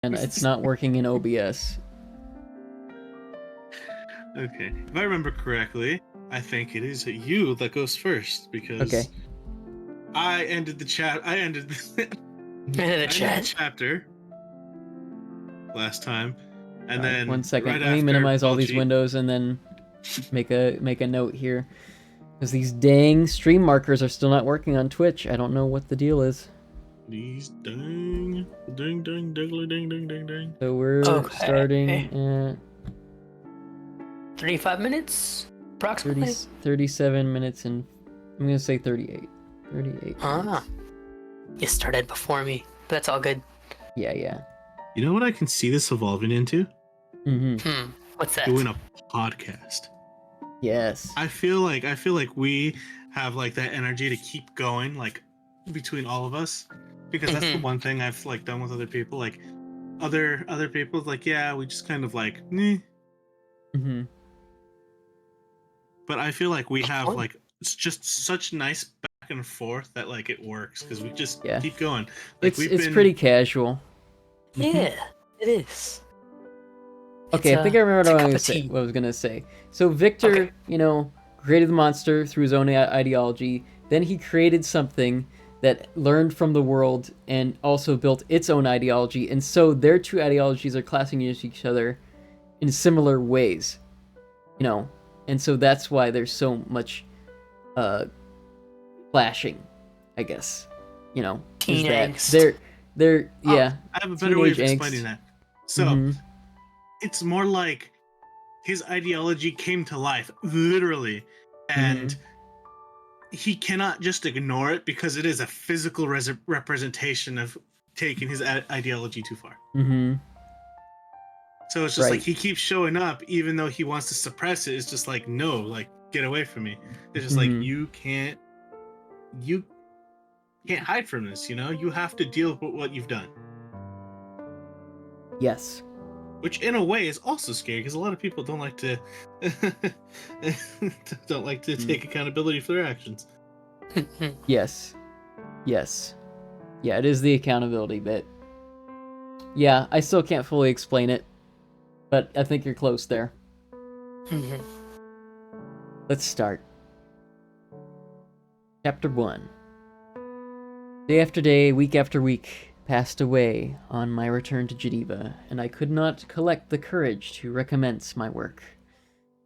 and it's not working in OBS. Okay. If I remember correctly, I think it is you that goes first because Okay. I ended the chat. I ended the chapter last time, and All right, then 1 second. right Let me after minimize all these Belchi- windows and then make a note here, because these dang stream markers are still not working on Twitch. I don't know what the deal is. These ding, ding, ding, ding, ding, ding, ding, ding. So we're starting at 35 minutes, approximately. 37 minutes and I'm gonna say 38. 38. You started before me, but that's all good. Yeah. You know what I can see this evolving into? What's that? Doing a podcast. Yes. I feel like we have like that energy to keep going, like between all of us, because that's the one thing I've like done with other people. Like other people, like yeah, we just kind of like, But I feel like we have like it's just such nice back and forth that like it works because we just keep going. Like it's pretty casual. Yeah, it is. Okay, I think I remember what I was gonna say. So Victor, created the monster through his own ideology. Then he created something that learned from the world and also built its own ideology. And so their two ideologies are clashing against each other in similar ways. And so that's why there's so much clashing, I guess. Teen angst. They're I have a better way of explaining that. So it's more like his ideology came to life, literally, and he cannot just ignore it because it is a physical representation of taking his ideology too far. So it's just like he keeps showing up, even though he wants to suppress it. It's just like, no, like get away from me. It's just like you can't hide from this. You have to deal with what you've done. Yes. Which, in a way, is also scary because a lot of people don't like to take accountability for their actions. Yes. Yeah, it is the accountability bit. Yeah, I still can't fully explain it, but I think you're close there. Let's start. Chapter 1. Day after day, week after week, passed away on my return to Geneva, and I could not collect the courage to recommence my work.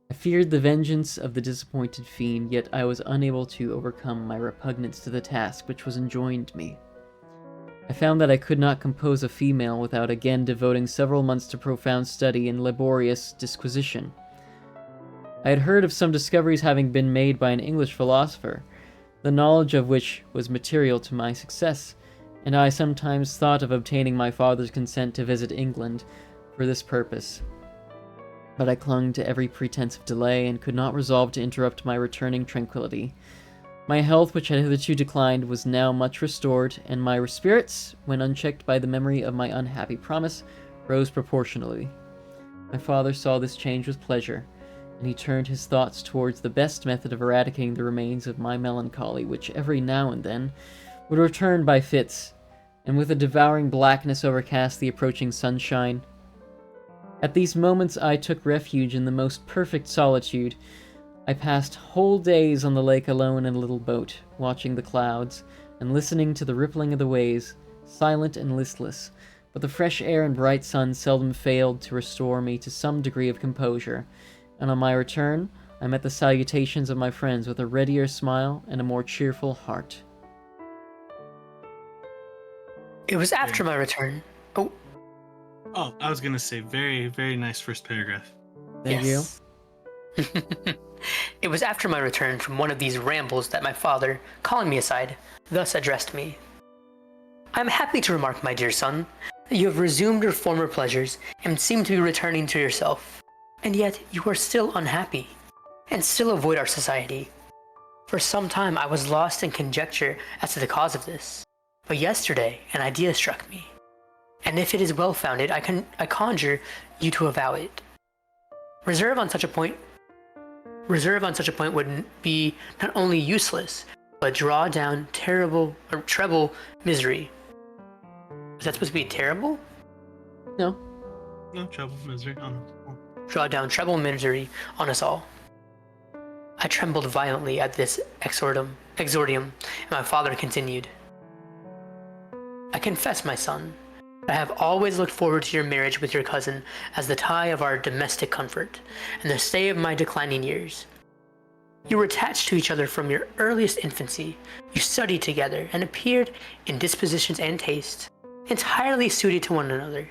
I feared the vengeance of the disappointed fiend, yet I was unable to overcome my repugnance to the task which was enjoined me. I found that I could not compose a female without again devoting several months to profound study and laborious disquisition. I had heard of some discoveries having been made by an English philosopher, the knowledge of which was material to my success, and I sometimes thought of obtaining my father's consent to visit England for this purpose. But I clung to every pretense of delay and could not resolve to interrupt my returning tranquility. My health, which had hitherto declined, was now much restored, and my spirits, when unchecked by the memory of my unhappy promise, rose proportionally. My father saw this change with pleasure, and he turned his thoughts towards the best method of eradicating the remains of my melancholy, which every now and then would return by fits, and with a devouring blackness overcast the approaching sunshine. At these moments I took refuge in the most perfect solitude. I passed whole days on the lake alone in a little boat, watching the clouds, and listening to the rippling of the waves, silent and listless, but the fresh air and bright sun seldom failed to restore me to some degree of composure, and on my return I met the salutations of my friends with a readier smile and a more cheerful heart. It was after my return. Oh, I was gonna say, very, very nice first paragraph. Thank you. It was after my return from one of these rambles that my father, calling me aside, thus addressed me. I am happy to remark, my dear son, that you have resumed your former pleasures and seem to be returning to yourself. And yet you are still unhappy, and still avoid our society. For some time I was lost in conjecture as to the cause of this. But yesterday an idea struck me, and if it is well-founded, I conjure you to avow it. Reserve on such a point would be not only useless, but draw down treble misery. Is that supposed to be terrible? No. No trouble, misery. Oh, no. Draw down treble misery on us all. I trembled violently at this exordium, and my father continued. I confess, my son, I have always looked forward to your marriage with your cousin as the tie of our domestic comfort and the stay of my declining years. You were attached to each other from your earliest infancy. You studied together and appeared, in dispositions and tastes, entirely suited to one another.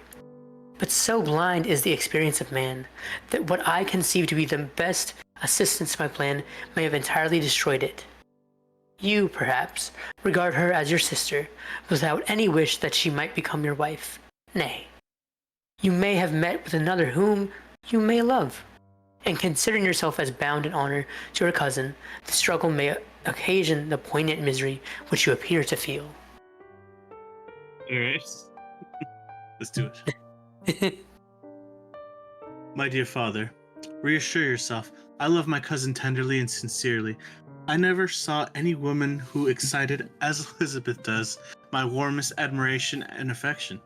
But so blind is the experience of man that what I conceive to be the best assistance to my plan may have entirely destroyed it. You, perhaps, regard her as your sister, without any wish that she might become your wife. Nay, you may have met with another whom you may love, and considering yourself as bound in honor to her cousin, the struggle may occasion the poignant misery which you appear to feel. Alright. Let's do it. My dear father, reassure yourself. I love my cousin tenderly and sincerely. I never saw any woman who excited, as Elizabeth does, my warmest admiration and affection.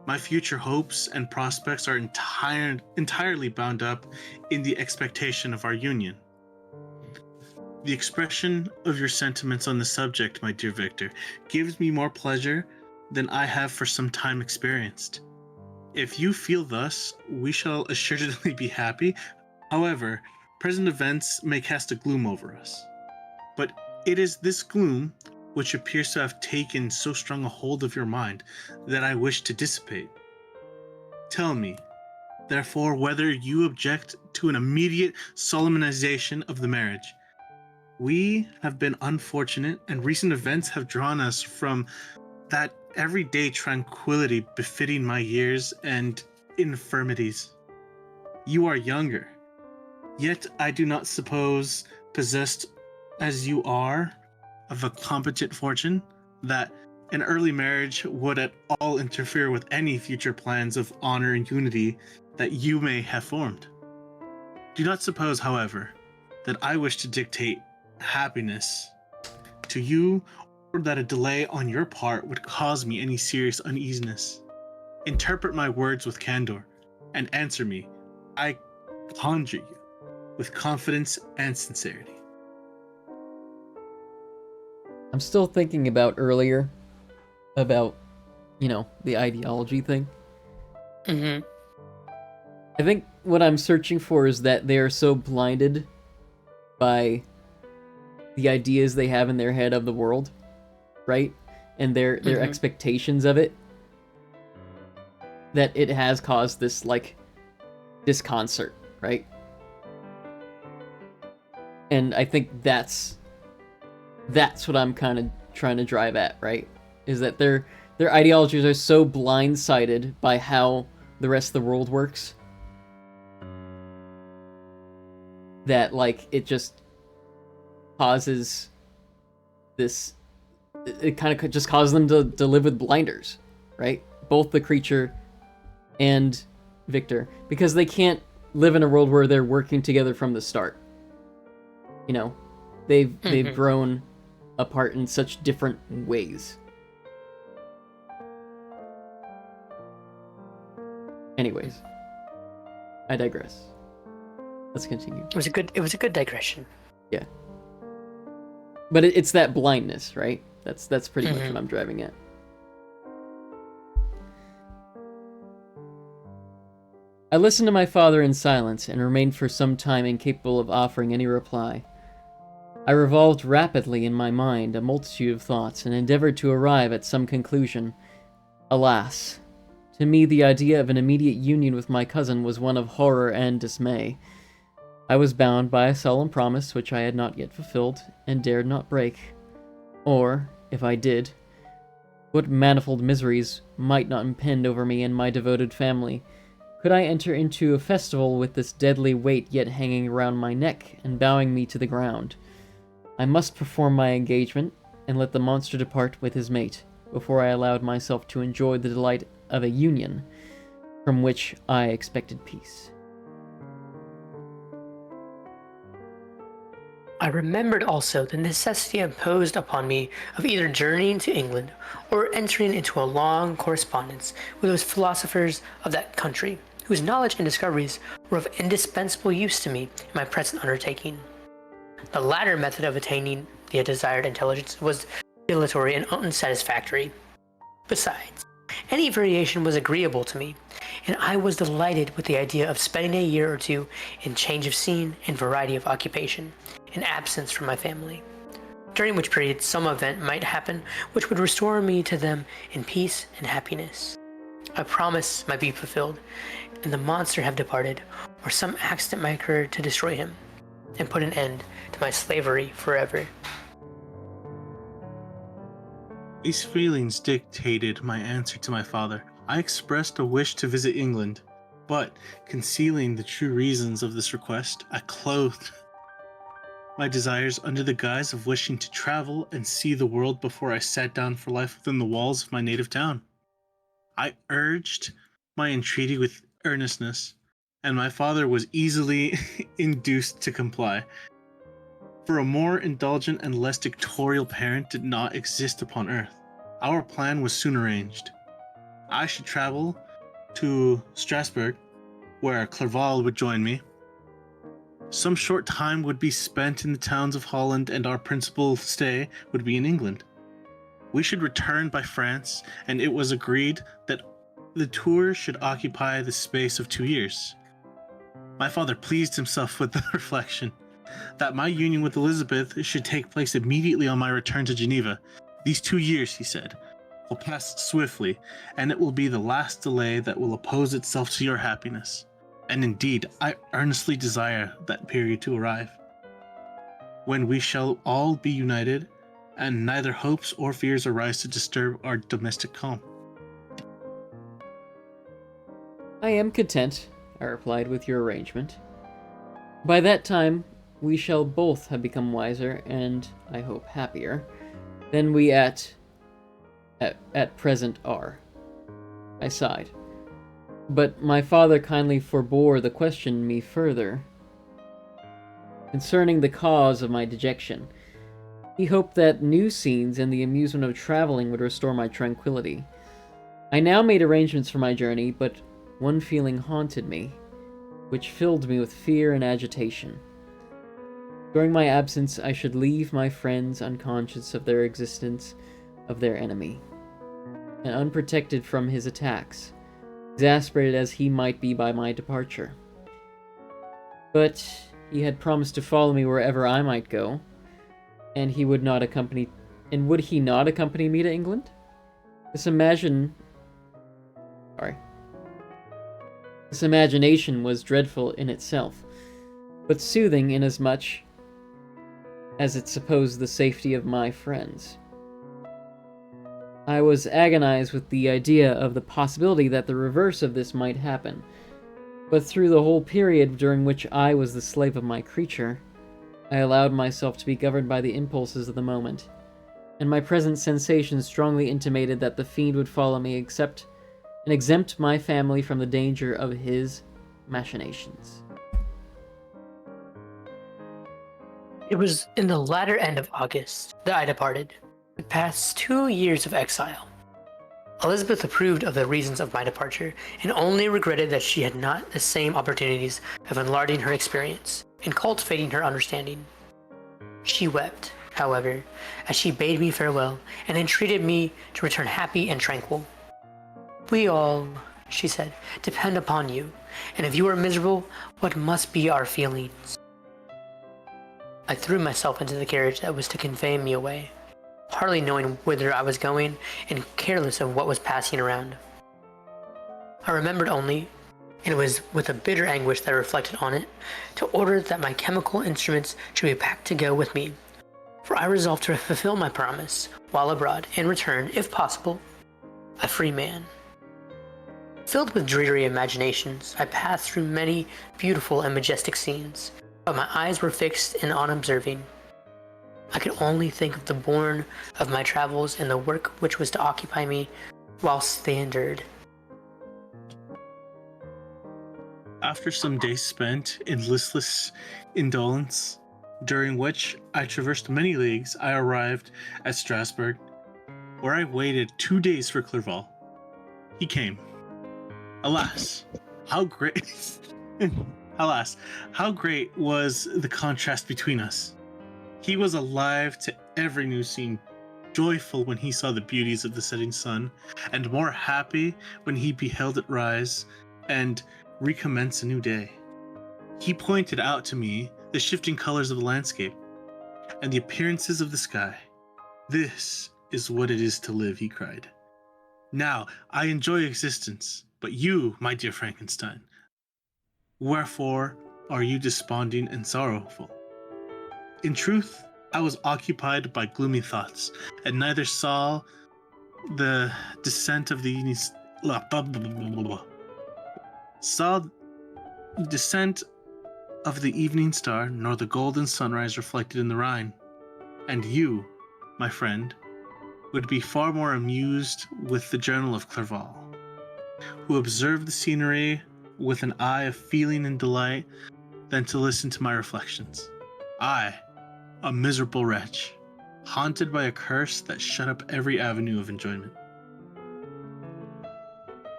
My future hopes and prospects are entirely bound up in the expectation of our union. The expression of your sentiments on the subject, my dear Victor, gives me more pleasure than I have for some time experienced. If you feel thus, we shall assuredly be happy. However, present events may cast a gloom over us. But it is this gloom, which appears to have taken so strong a hold of your mind, that I wish to dissipate. Tell me, therefore, whether you object to an immediate solemnization of the marriage. We have been unfortunate, and recent events have drawn us from that everyday tranquility befitting my years and infirmities. You are younger, yet I do not suppose, possessed as you are of a competent fortune, that an early marriage would at all interfere with any future plans of honor and unity that you may have formed. Do not suppose, however, that I wish to dictate happiness to you, or that a delay on your part would cause me any serious uneasiness. Interpret my words with candor, and answer me, I conjure you, with confidence and sincerity. I'm still thinking about earlier, about, the ideology thing. Mm-hmm. I think what I'm searching for is that they are so blinded by the ideas they have in their head of the world, right? And their expectations of it, that it has caused this, disconcert, right? And I think that's what I'm kind of trying to drive at, right? Is that their ideologies are so blindsided by how the rest of the world works that, it just causes this... It kind of just causes them to live with blinders, right? Both the creature and Victor. Because they can't live in a world where they're working together from the start. They've grown apart in such different ways. Anyways, I digress. Let's continue. It was a good digression. Yeah. But it's that blindness, right? That's pretty much what I'm driving at. I listened to my father in silence and remained for some time incapable of offering any reply. I revolved rapidly in my mind a multitude of thoughts and endeavored to arrive at some conclusion. Alas, to me the idea of an immediate union with my cousin was one of horror and dismay. I was bound by a solemn promise which I had not yet fulfilled and dared not break. Or, if I did, what manifold miseries might not impend over me and my devoted family? Could I enter into a festival with this deadly weight yet hanging around my neck and bowing me to the ground? I must perform my engagement, and let the monster depart with his mate, before I allowed myself to enjoy the delight of a union, from which I expected peace. I remembered also the necessity imposed upon me of either journeying to England or entering into a long correspondence with those philosophers of that country, whose knowledge and discoveries were of indispensable use to me in my present undertaking. The latter method of attaining the desired intelligence was dilatory and unsatisfactory. Besides, any variation was agreeable to me, and I was delighted with the idea of spending a year or two in change of scene and variety of occupation, in absence from my family, during which period some event might happen which would restore me to them in peace and happiness. A promise might be fulfilled, and the monster have departed, or some accident might occur to destroy him, and put an end to my slavery forever. These feelings dictated my answer to my father. I expressed a wish to visit England, but concealing the true reasons of this request, I clothed my desires under the guise of wishing to travel and see the world before I sat down for life within the walls of my native town. I urged my entreaty with earnestness, and my father was easily induced to comply. For a more indulgent and less dictatorial parent did not exist upon earth. Our plan was soon arranged. I should travel to Strasbourg, where Clerval would join me. Some short time would be spent in the towns of Holland, and our principal stay would be in England. We should return by France, and it was agreed that the tour should occupy the space of 2 years. My father pleased himself with the reflection that my union with Elizabeth should take place immediately on my return to Geneva. These 2 years, he said, will pass swiftly, and it will be the last delay that will oppose itself to your happiness. And indeed, I earnestly desire that period to arrive, when we shall all be united, and neither hopes or fears arise to disturb our domestic calm. I am content, I replied, with your arrangement. By that time, we shall both have become wiser, and, I hope, happier, than we at present are. I sighed. But my father kindly forbore to question me further concerning the cause of my dejection. He hoped that new scenes and the amusement of traveling would restore my tranquility. I now made arrangements for my journey, but one feeling haunted me, which filled me with fear and agitation. During my absence, I should leave my friends unconscious of their existence of their enemy, and unprotected from his attacks, exasperated as he might be by my departure. But he had promised to follow me wherever I might go, and would he not accompany me to England? This imagination was dreadful in itself, but soothing inasmuch as it supposed the safety of my friends. I was agonized with the idea of the possibility that the reverse of this might happen, but through the whole period during which I was the slave of my creature, I allowed myself to be governed by the impulses of the moment, and my present sensations strongly intimated that the fiend would follow me and exempt my family from the danger of his machinations. It was in the latter end of August that I departed, to pass 2 years of exile. Elizabeth approved of the reasons of my departure, and only regretted that she had not the same opportunities of enlarging her experience and cultivating her understanding. She wept, however, as she bade me farewell, and entreated me to return happy and tranquil. "We all," she said, "depend upon you, and if you are miserable, what must be our feelings?" I threw myself into the carriage that was to convey me away, hardly knowing whither I was going, and careless of what was passing around. I remembered only, and it was with a bitter anguish that I reflected on it, to order that my chemical instruments should be packed to go with me, for I resolved to fulfill my promise while abroad, and return, if possible, a free man. Filled with dreary imaginations, I passed through many beautiful and majestic scenes, but my eyes were fixed and unobserving. I could only think of the bourne of my travels and the work which was to occupy me whilst they endured. After some days spent in listless indolence, during which I traversed many leagues, I arrived at Strasbourg, where I waited 2 days for Clerval. He came. Alas, how great alas, how great was the contrast between us. He was alive to every new scene, joyful when he saw the beauties of the setting sun, and more happy when he beheld it rise and recommence a new day. He pointed out to me the shifting colors of the landscape and the appearances of the sky. This is what it is to live, he cried. Now I enjoy existence, but you, my dear Frankenstein, wherefore are you desponding and sorrowful? In truth, I was occupied by gloomy thoughts, and neither saw the descent of the evening star, nor the golden sunrise reflected in the Rhine. And you, my friend, would be far more amused with the journal of Clerval, who observed the scenery with an eye of feeling and delight, than to listen to my reflections. I, a miserable wretch, haunted by a curse that shut up every avenue of enjoyment.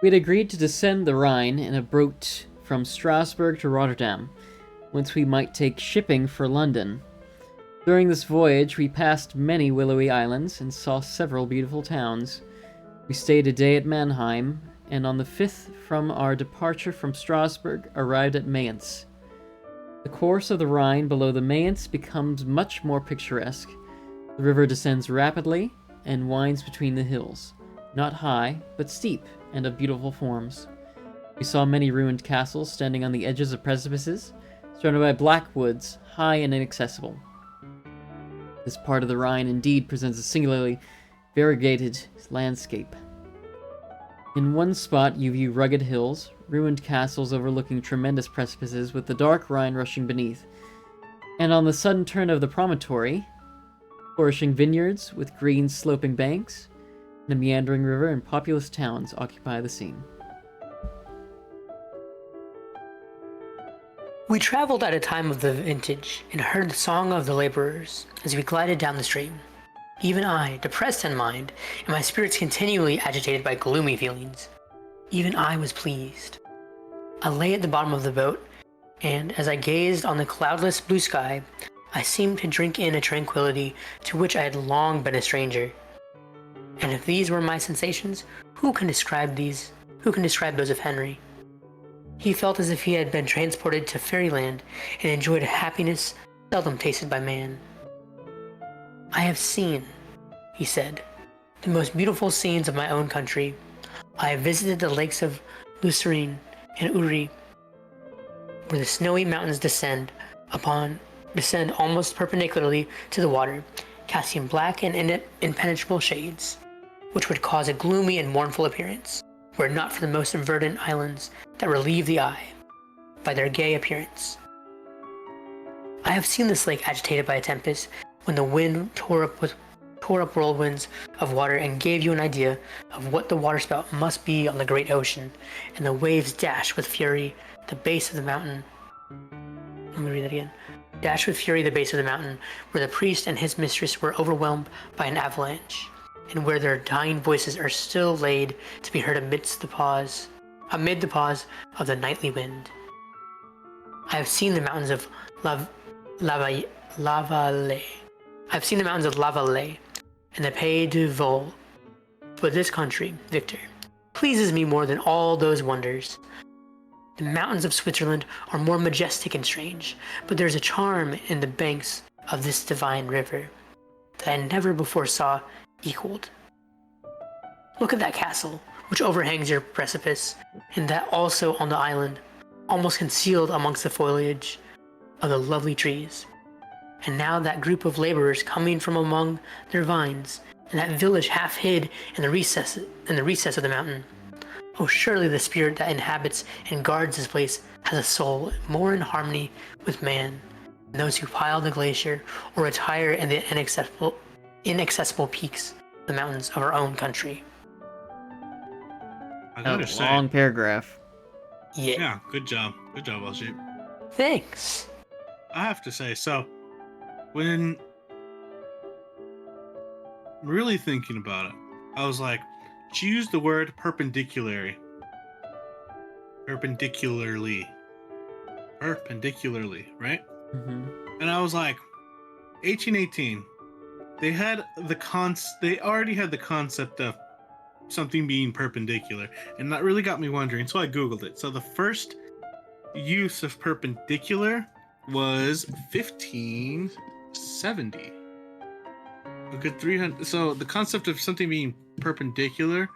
We had agreed to descend the Rhine in a boat from Strasbourg to Rotterdam, whence we might take shipping for London. During this voyage, we passed many willowy islands and saw several beautiful towns. We stayed a day at Mannheim, and on the 5th from our departure from Strasbourg, arrived at Mayence. The course of the Rhine below the Mayence becomes much more picturesque. The river descends rapidly and winds between the hills, not high, but steep and of beautiful forms. We saw many ruined castles standing on the edges of precipices, surrounded by black woods, high and inaccessible. This part of the Rhine indeed presents a singularly variegated landscape. In one spot you view rugged hills, ruined castles overlooking tremendous precipices with the dark Rhine rushing beneath, and on the sudden turn of the promontory, flourishing vineyards with green sloping banks, and a meandering river and populous towns occupy the scene. We traveled at a time of the vintage and heard the song of the laborers as we glided down the stream. Even I, depressed in mind, and my spirits continually agitated by gloomy feelings, even I was pleased. I lay at the bottom of the boat, and as I gazed on the cloudless blue sky, I seemed to drink in a tranquility to which I had long been a stranger. And if these were my sensations, who can describe those of Henry? He felt as if he had been transported to fairyland and enjoyed a happiness seldom tasted by man. I have seen, he said, the most beautiful scenes of my own country. I have visited the lakes of Lucerne and Uri, where the snowy mountains descend almost perpendicularly to the water, casting black and impenetrable shades, which would cause a gloomy and mournful appearance, were it not for the most verdant islands that relieve the eye by their gay appearance. I have seen this lake agitated by a tempest, when the wind tore up whirlwinds of water and gave you an idea of what the waterspout must be on the great ocean, and the waves dashed with fury the base of the mountain. Let me read that again. Dashed with fury the base of the mountain, where the priest and his mistress were overwhelmed by an avalanche, and where their dying voices are still laid to be heard amid the pause of the nightly wind. I have seen the mountains of Lavallee. I've seen the mountains of Lavallee and the Pays de Vol. But this country, Victor, pleases me more than all those wonders. The mountains of Switzerland are more majestic and strange, but there's a charm in the banks of this divine river that I never before saw equaled. Look at that castle, which overhangs your precipice, and that also on the island, almost concealed amongst the foliage of the lovely trees. And now that group of laborers coming from among their vines, and that village half hid in the recess of the mountain. Oh, surely the spirit that inhabits and guards this place has a soul more in harmony with man than those who pile the glacier or retire in the inaccessible peaks of the mountains of our own country. I gotta say, long paragraph. Yeah. Yeah, good job. Good job, Elshie. Thanks. I have to say, so when really thinking about it, I was like, she used the word perpendicularly, right? Mm-hmm. And I was like, 1818. They already had the concept of something being perpendicular, and that really got me wondering. So I googled it. So the first use of perpendicular was 1570. A good 300. So the concept of something being perpendicular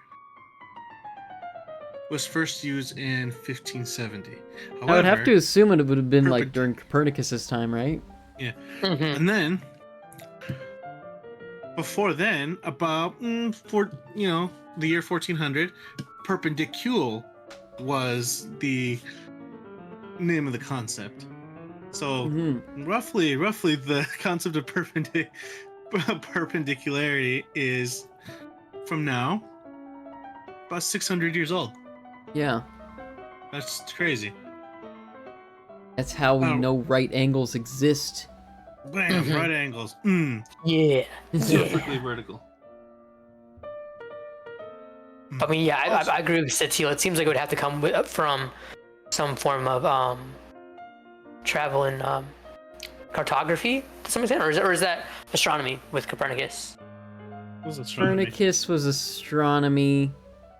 was first used in 1570. I would have However, to assume it would have been like during Copernicus's time, right? yeah. Mm-hmm. And then before then, about the year 1400, perpendicular was the name of the concept. So roughly the concept of perpendicularity is from now about 600 years old. Yeah. That's crazy. That's how we know right angles exist. Bam, right angles. Yeah. Perfectly vertical. I mean, yeah, I agree with Satil. It seems like it would have to come from some form of travel and cartography to some extent, or is that astronomy with Copernicus? Copernicus was astronomy,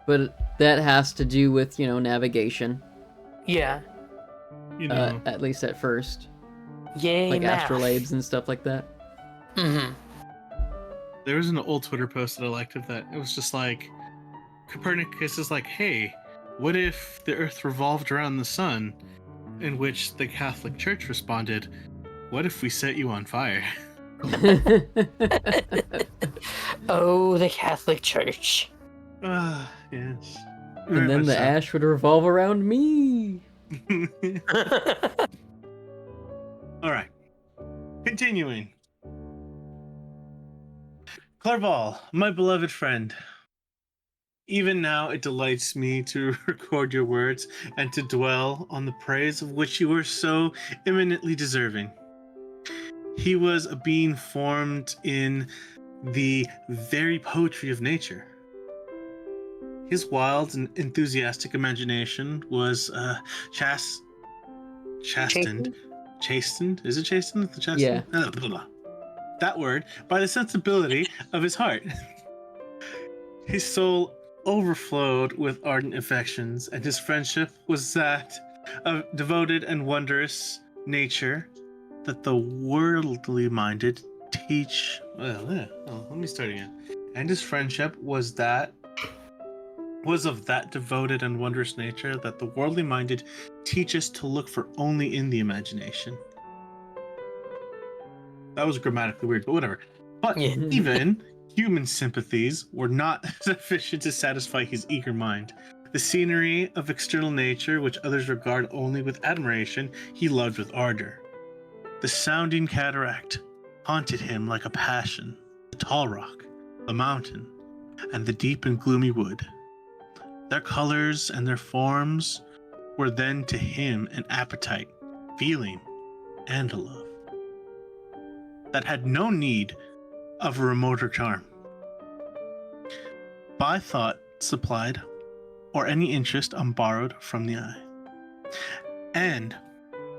but that has to do with, navigation. Yeah. At least at first. Yay, like math. astrolabes and stuff like that. Mm-hmm. There was an old Twitter post that I liked of that. It was just like, Copernicus is like, hey, what if the Earth revolved around the sun? In which the Catholic Church responded, what if we set you on fire? Oh, the Catholic Church. Yes. And then the ash would revolve around me. All right. Continuing. Clerval, my beloved friend. Even now it delights me to record your words and to dwell on the praise of which you were so eminently deserving. He was a being formed in the very poetry of nature. His wild and enthusiastic imagination was chastened. Is it chastened? Yeah. That word, by the sensibility of his heart. His soul overflowed with ardent affections, and his friendship was that of devoted and wondrous nature that the worldly minded teach. Let me start again. And his friendship was of that devoted and wondrous nature that the worldly minded teach us to look for only in the imagination. That was grammatically weird, but whatever. But even human sympathies were not sufficient to satisfy his eager mind. The scenery of external nature, which others regard only with admiration, he loved with ardor. The sounding cataract haunted him like a passion, the tall rock, the mountain, and the deep and gloomy wood. Their colors and their forms were then to him an appetite, feeling, and a love that had no need of a remoter charm, by thought supplied, or any interest unborrowed from the eye. And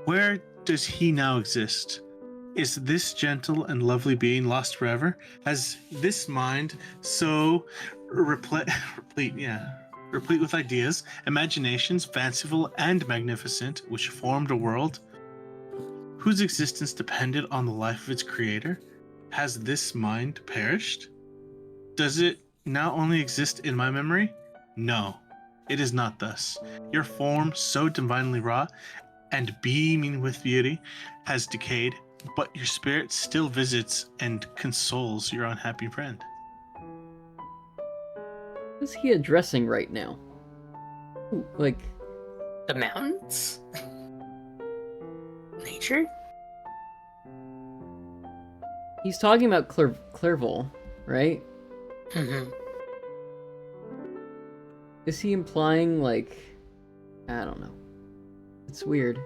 where does he now exist? Is this gentle and lovely being lost forever? Has this mind so replete with ideas, imaginations, fanciful and magnificent, which formed a world whose existence depended on the life of its creator? Has this mind perished? Does it now only exist in my memory? No, it is not thus. Your form, so divinely wrought and beaming with beauty, has decayed, but your spirit still visits and consoles your unhappy friend. What is he addressing right now? Like... the mountains? Nature? He's talking about Clerval, right? Mm-hmm. Is he implying, like... I don't know. It's weird.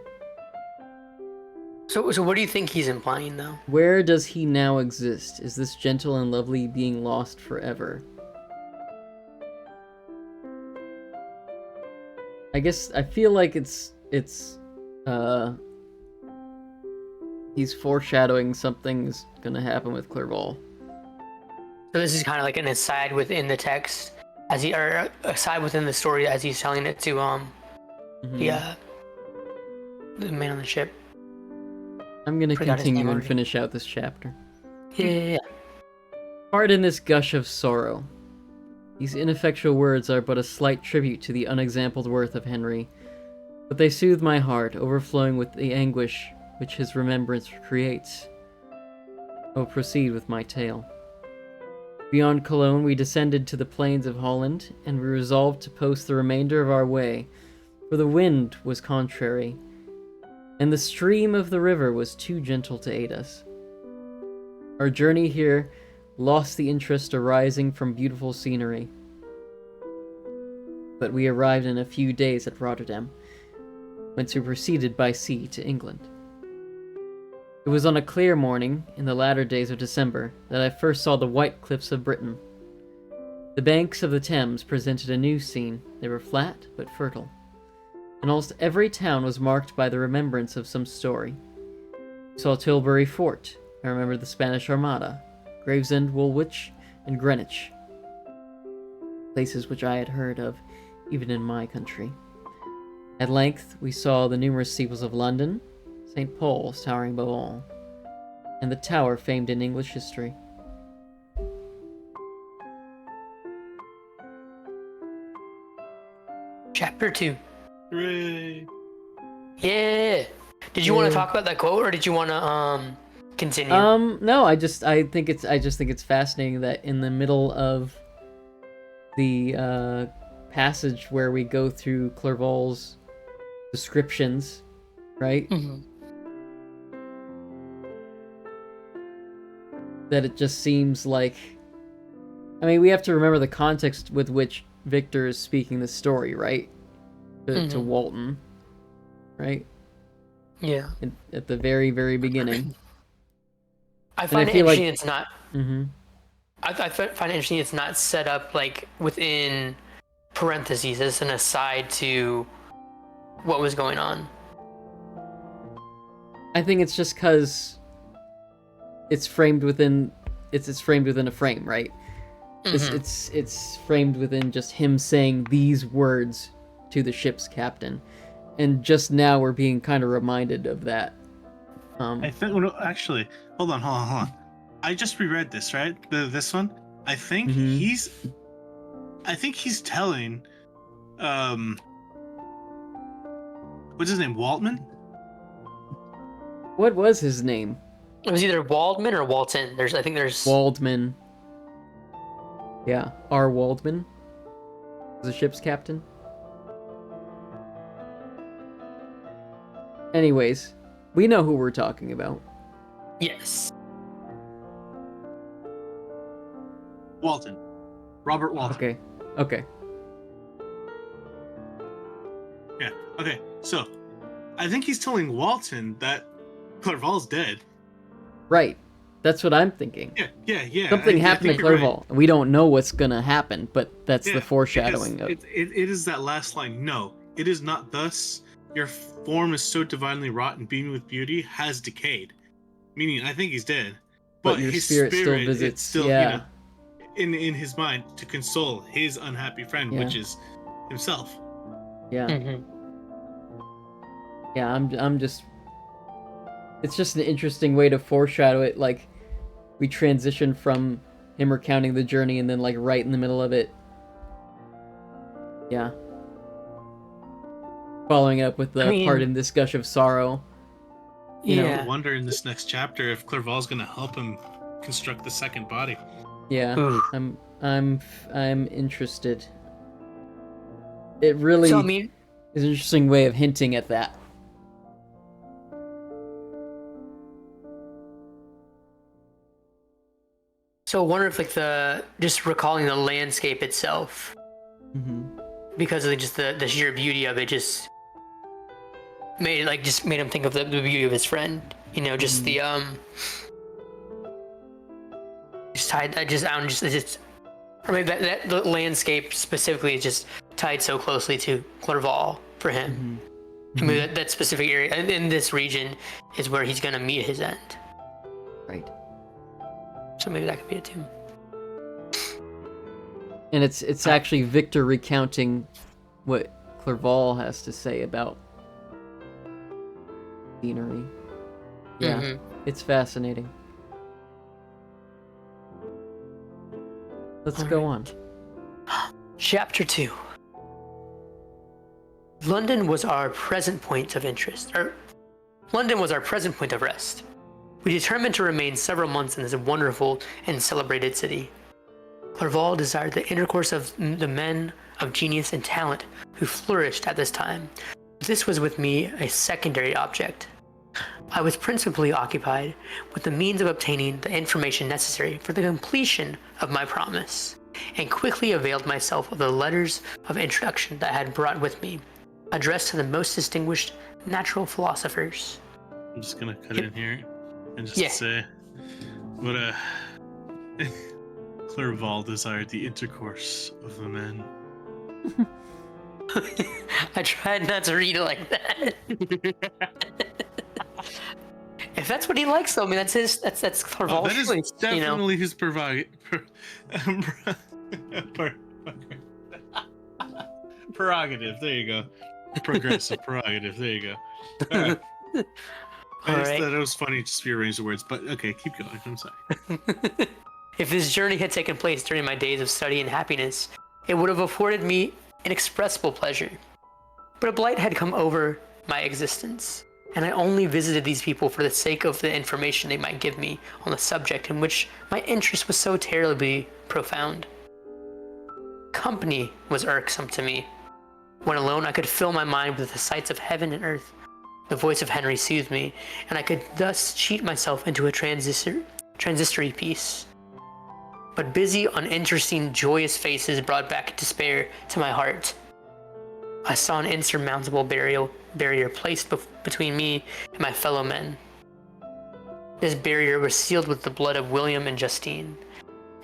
So what do you think he's implying, though? Where does he now exist? Is this gentle and lovely being lost forever? I guess I feel like it's he's foreshadowing something's gonna happen with Clerval. So this is kind of like an aside within the text, or aside within the story as he's telling it to the man on the ship. I'm gonna continue and finish out this chapter. Yeah. Pardon this gush of sorrow. These ineffectual words are but a slight tribute to the unexampled worth of Henry, but they soothe my heart, overflowing with the anguish which his remembrance creates. I will proceed with my tale. Beyond Cologne, we descended to the plains of Holland, and we resolved to post the remainder of our way, for the wind was contrary, and the stream of the river was too gentle to aid us. Our journey here lost the interest arising from beautiful scenery, but we arrived in a few days at Rotterdam, whence we proceeded by sea to England. It was on a clear morning, in the latter days of December, that I first saw the white cliffs of Britain. The banks of the Thames presented a new scene. They were flat but fertile, and almost every town was marked by the remembrance of some story. I saw Tilbury Fort. I remembered the Spanish Armada, Gravesend, Woolwich, and Greenwich, places which I had heard of even in my country. At length we saw the numerous steeples of London, St. Paul's towering above all, and the tower famed in English history. Chapter 2. Hooray! Yeah. Did you want to talk about that quote, or did you want to continue? No, I just think it's fascinating that in the middle of the passage where we go through Clerval's descriptions, right? Mm-hmm. That it just seems like, I mean, we have to remember the context with which Victor is speaking the story, right? To Walton, right? Yeah. At the very, very beginning. I find it interesting it's not... Mm-hmm. I find it interesting it's not set up, like, within parentheses as an aside to what was going on. I think it's just because it's framed within it's framed within a frame, right? Mm-hmm. It's framed within just him saying these words to the ship's captain, and just now we're being kind of reminded of that. I think actually, hold on. I just reread this, right? This one. I think he's telling, what's his name? Waltman. What was his name? It was either Waldman or Walton. I think there's Waldman. Yeah, R. Waldman was the ship's captain. Anyways, we know who we're talking about. Yes. Walton. Robert Walton. Okay. Yeah, okay. So, I think he's telling Walton that Clerval's dead. Right. That's what I'm thinking. Yeah. Something happened to Clerval. Right. We don't know what's gonna happen, but that's the foreshadowing of it. It is that last line. No, it is not thus. Your form is so divinely wrought and beaming with beauty has decayed. Meaning, I think he's dead. But your his spirit still visits. You know, in his mind to console his unhappy friend, which is himself. Yeah. Mm-hmm. Yeah, I'm just... It's just an interesting way to foreshadow it, like, we transition from him recounting the journey, and then, like, right in the middle of it... Yeah. Following up with the part in this gush of sorrow. You know, I wonder in this next chapter if Clerval's gonna help him construct the second body. Yeah, I'm interested. It really is an interesting way of hinting at that. So I wonder if, like, just recalling the landscape itself, because of just the sheer beauty of it, just made him think of the beauty of his friend. Just the just tied. I don't just or maybe that the landscape specifically is just tied so closely to Clerval for him. I mean, that specific area in this region is where he's gonna meet his end. Right. So maybe that could be it too. And it's actually Victor recounting what Clerval has to say about scenery. Yeah, it's fascinating. Let's go on. Chapter 2. London was our present point of interest, London was our present point of rest. We determined to remain several months in this wonderful and celebrated city. Clerval desired the intercourse of the men of genius and talent who flourished at this time. This was with me a secondary object. I was principally occupied with the means of obtaining the information necessary for the completion of my promise, and quickly availed myself of the letters of introduction that I had brought with me, addressed to the most distinguished natural philosophers. I'm just gonna cut in here and just say what a Clerval desired the intercourse of the men. I tried not to read it like that. If that's what he likes, though, I mean, that's Clerval's that is choice, definitely his prerogative. There you go. Progressive prerogative. There you go. All right. That was funny, just rearrange the words, but okay, keep going. I'm sorry. If this journey had taken place during my days of study and happiness, it would have afforded me inexpressible pleasure. But a blight had come over my existence, and I only visited these people for the sake of the information they might give me on the subject in which my interest was so terribly profound. Company was irksome to me. When alone, I could fill my mind with the sights of heaven and earth. The voice of Henry soothed me, and I could thus cheat myself into a transitory peace. But busy, uninteresting, joyous faces brought back despair to my heart. I saw an insurmountable barrier placed between me and my fellow men. This barrier was sealed with the blood of William and Justine,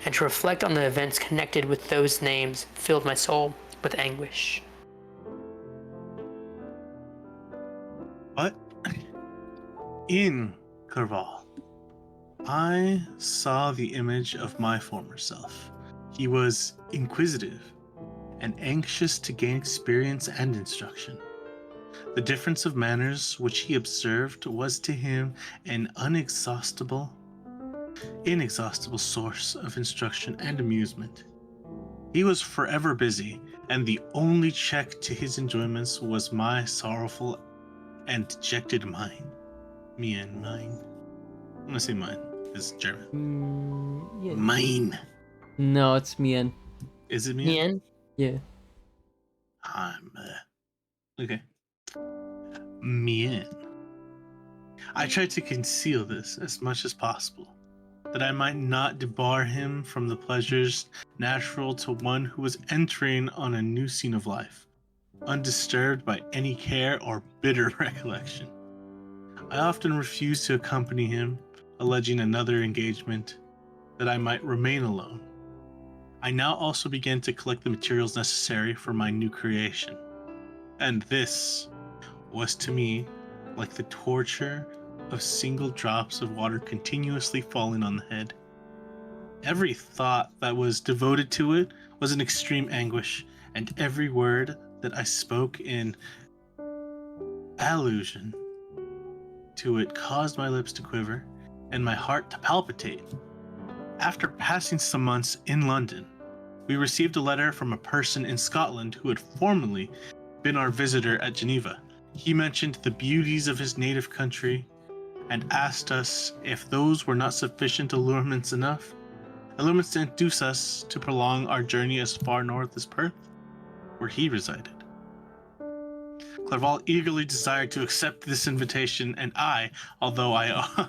and to reflect on the events connected with those names filled my soul with anguish. But in Clerval, I saw the image of my former self. He was inquisitive and anxious to gain experience and instruction. The difference of manners which he observed was to him an inexhaustible source of instruction and amusement. He was forever busy, and the only check to his enjoyments was my sorrowful and dejected mind. Mine. I'm gonna say mine. It's German. Yeah. Mine. No, it's Mien. Is it Mien? Mien? Yeah. Okay. Mien. I tried to conceal this as much as possible, that I might not debar him from the pleasures natural to one who was entering on a new scene of life, undisturbed by any care or bitter recollection. I often refused to accompany him, alleging another engagement, that I might remain alone. I now also began to collect the materials necessary for my new creation, and this was to me like the torture of single drops of water continuously falling on the head. Every thought that was devoted to it was an extreme anguish, and every word that I spoke in allusion to it caused my lips to quiver and my heart to palpitate. After passing some months in London, we received a letter from a person in Scotland who had formerly been our visitor at Geneva. He mentioned the beauties of his native country and asked us if those were not sufficient allurements to induce us to prolong our journey as far north as Perth, where he resided. Clerval eagerly desired to accept this invitation, and I, although I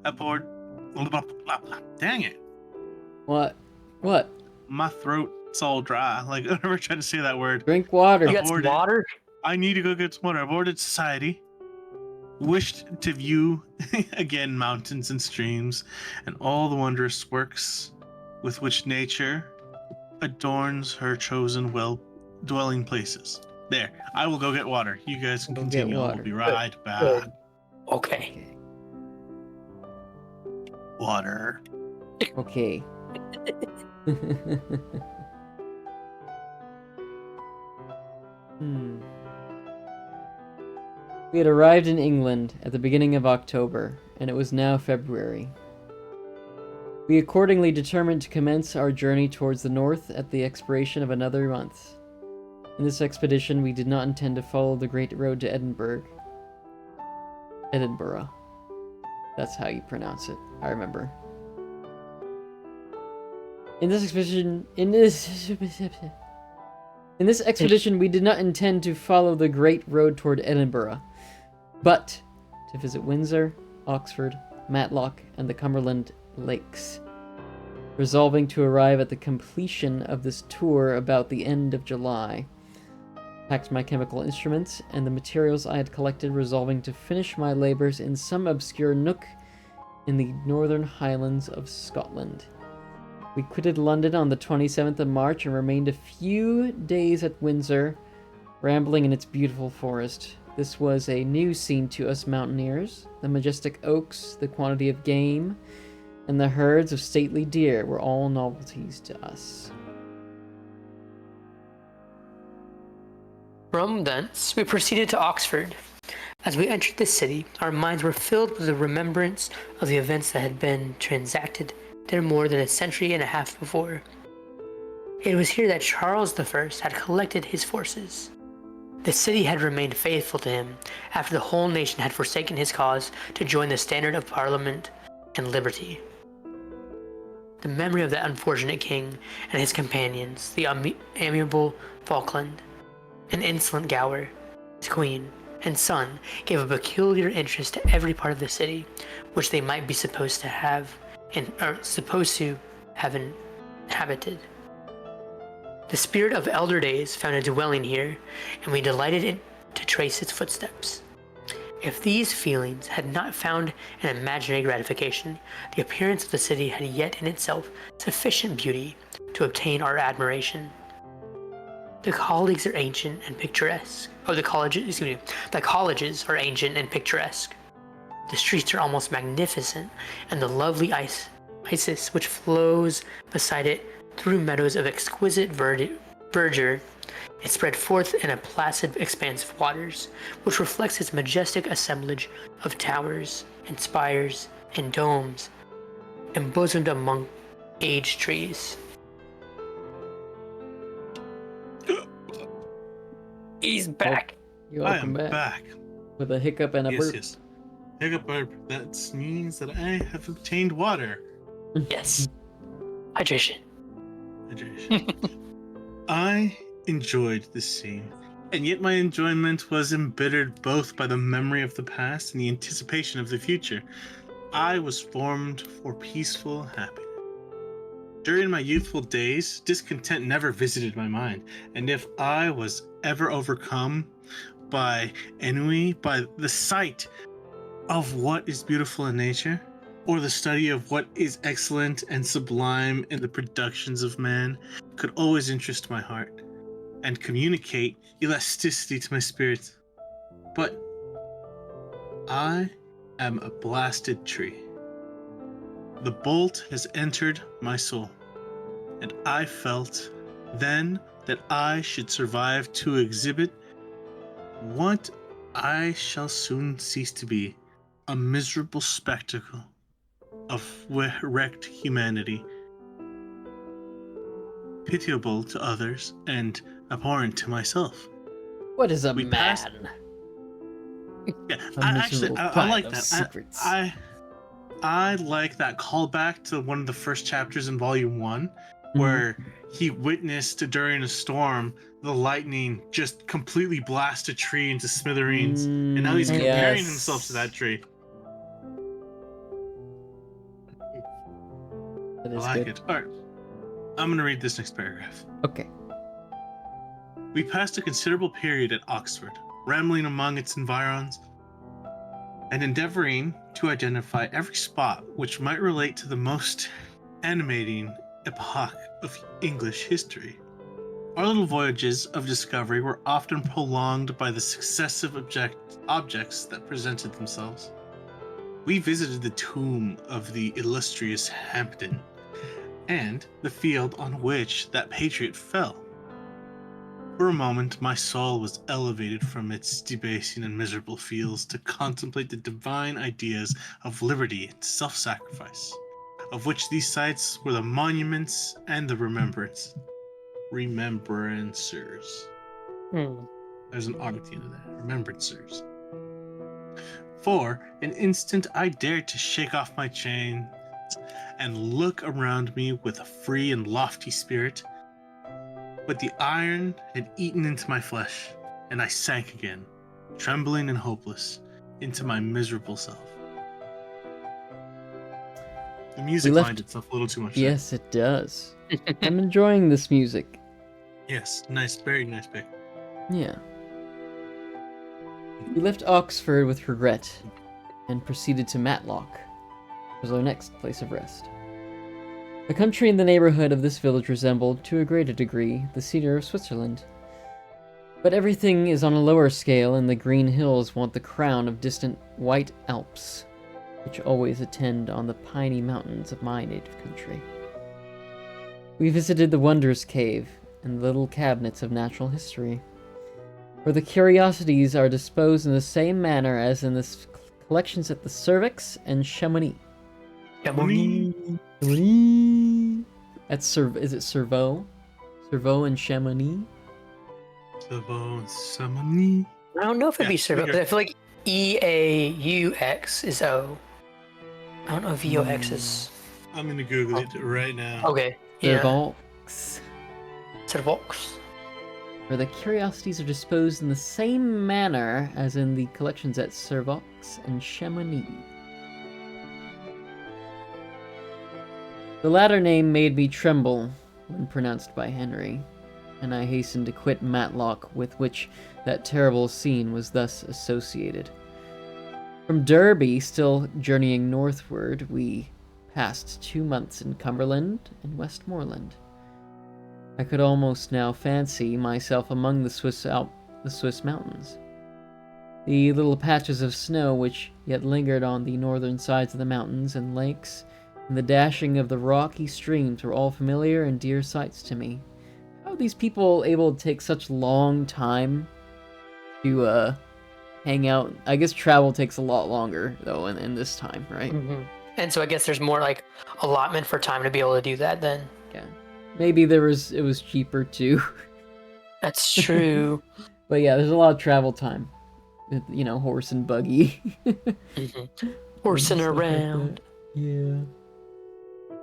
abhorred Dang it. What? What? My throat's all dry. Like, I never tried to say that word. Drink water. You got some water? I need to go get some water. Aborted society. Wished to view again mountains and streams and all the wondrous works with which nature adorns her chosen dwelling places. There, I will go get water. You guys can Go get continue. I water. will be right back. Good. Okay. Water. Okay. We had arrived in England at the beginning of October, and it was now February. We accordingly determined to commence our journey towards the north at the expiration of another month. In this expedition, we did not intend to follow the great road to Edinburgh. That's how you pronounce it. I remember. In this expedition, we did not intend to follow the great road toward Edinburgh, but to visit Windsor, Oxford, Matlock, and the Cumberland Lakes, resolving to arrive at the completion of this tour about the end of July. Packed my chemical instruments and the materials I had collected, resolving to finish my labors in some obscure nook in the northern highlands of Scotland. We quitted London on the 27th of March and remained a few days at Windsor, rambling in its beautiful forest. This was a new scene to us mountaineers. The majestic oaks, the quantity of game, and the herds of stately deer were all novelties to us. From thence, we proceeded to Oxford. As we entered the city, our minds were filled with the remembrance of the events that had been transacted there more than a century and a half before. It was here that Charles I had collected his forces. The city had remained faithful to him after the whole nation had forsaken his cause to join the standard of Parliament and liberty. The memory of that unfortunate king and his companions, the amiable Falkland, and insolent Gower, his queen, and son, gave a peculiar interest to every part of the city, which they might be supposed to have inhabited. The spirit of elder days found a dwelling here, and we delighted to trace its footsteps. If these feelings had not found an imaginary gratification, the appearance of the city had yet in itself sufficient beauty to obtain our admiration. The colleges are ancient and picturesque. The colleges are ancient and picturesque. The streets are almost magnificent, and the lovely Isis which flows beside it through meadows of exquisite verdure, is spread forth in a placid expanse of waters, which reflects its majestic assemblage of towers and spires and domes, embosomed among aged trees. He's back. You're I welcome am back. With a hiccup and a burp. Yes. Hiccup burp. That means that I have obtained water. Yes. Hydration. I enjoyed this scene, and yet my enjoyment was embittered both by the memory of the past and the anticipation of the future. I was formed for peaceful happiness. During my youthful days, discontent never visited my mind, and if I was ever overcome by ennui, by the sight of what is beautiful in nature, or the study of what is excellent and sublime in the productions of man, could always interest my heart and communicate elasticity to my spirit. But I am a blasted tree. The bolt has entered my soul, and I felt then that I should survive to exhibit what I shall soon cease to be, a miserable spectacle of wrecked humanity, pitiable to others and abhorrent to myself. What is a We man? passed- Yeah, A I miserable like pile of that. secrets. I like that callback to one of the first chapters in Volume 1, where he witnessed during a storm the lightning just completely blast a tree into smithereens, and now he's comparing himself to that tree. That I is like good. it. All right. I'm going to read this next paragraph. Okay. We passed a considerable period at Oxford, rambling among its environs and endeavoring to identify every spot which might relate to the most animating epoch of English history. Our little voyages of discovery were often prolonged by the successive objects that presented themselves. We visited the tomb of the illustrious Hampden and the field on which that patriot fell. For a moment, my soul was elevated from its debasing and miserable fields to contemplate the divine ideas of liberty and self-sacrifice, of which these sites were the monuments and the remembrancers. There's an R at the end of that. Remembrancers. For an instant, I dared to shake off my chain and look around me with a free and lofty spirit. But the iron had eaten into my flesh, and I sank again, trembling and hopeless, into my miserable self. The music lined itself a little too much. Yes, it does. I'm enjoying this music. Yes, nice, very nice pick. Yeah. We left Oxford with regret and proceeded to Matlock, which was our next place of rest. The country in the neighborhood of this village resembled, to a greater degree, the cedar of Switzerland. But everything is on a lower scale, and the green hills want the crown of distant white Alps, which always attend on the piney mountains of my native country. We visited the Wonders Cave and the little cabinets of natural history, where the curiosities are disposed in the same manner as in the collections at the Cervix and Chamonix. Chamonix. Is it Cerveau? Cerveau and Chamonix? Cerveau and Chamonix. I don't know if it'd be Cerveau, but I feel like EAUX is O. I don't know if EOX is. I'm gonna Google it right now. Okay. Yeah. Cervox. Cervox. Where the curiosities are disposed in the same manner as in the collections at Cervox and Chamonix. The latter name made me tremble when pronounced by Henry, and I hastened to quit Matlock, with which that terrible scene was thus associated. From Derby, still journeying northward, we passed 2 months in Cumberland and Westmoreland. I could almost now fancy myself among the Swiss mountains. The little patches of snow which yet lingered on the northern sides of the mountains and lakes, and the dashing of the rocky streams were all familiar and dear sights to me. How are these people able to take such long time to hang out? I guess travel takes a lot longer though in this time, right? Mm-hmm. And so I guess there's more like allotment for time to be able to do that then. Yeah. Maybe it was cheaper too. That's true. But yeah, there's a lot of travel time. You know, horse and buggy. Mm-hmm. Horsing around. Yeah.